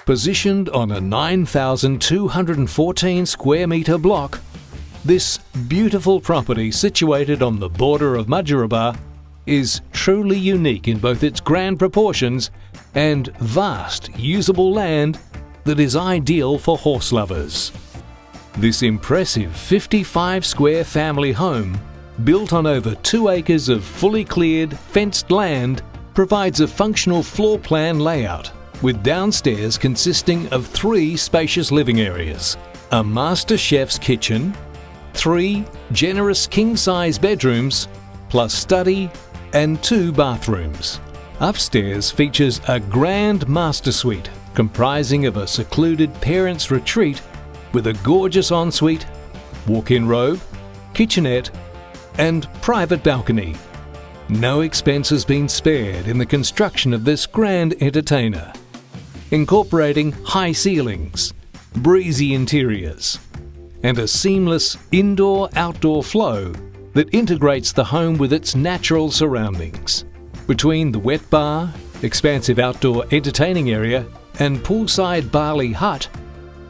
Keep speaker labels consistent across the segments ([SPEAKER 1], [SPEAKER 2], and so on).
[SPEAKER 1] Positioned on a 9,214 square metre block, this beautiful property situated on the border of Mudgeeraba is truly unique in both its grand proportions and vast usable land that is ideal for horse lovers. This impressive 55 square family home, built on over 2 acres of fully cleared, fenced land, provides a functional floor plan layout, with downstairs consisting of 3 spacious living areas, a master chef's kitchen, 3 generous king-size bedrooms, plus study and 2 bathrooms. Upstairs features a grand master suite comprising of a secluded parents' retreat with a gorgeous ensuite, walk-in robe, kitchenette and private balcony. No expense has been spared in the construction of this grand entertainer, incorporating high ceilings, breezy interiors, and a seamless indoor-outdoor flow that integrates the home with its natural surroundings. Between the wet bar, expansive outdoor entertaining area, and poolside Bali hut,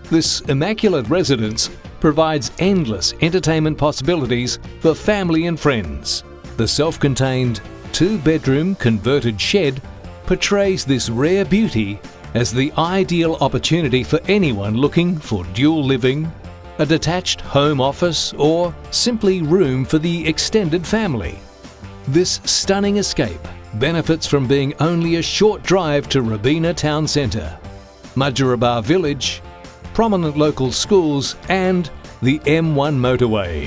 [SPEAKER 1] this immaculate residence provides endless entertainment possibilities for family and friends. The self-contained 2-bedroom converted shed portrays this rare beauty as the ideal opportunity for anyone looking for dual living, a detached home office, or simply room for the extended family. This stunning escape benefits from being only a short drive to Robina Town Centre, Mudgeeraba Village, prominent local schools and the M1 motorway.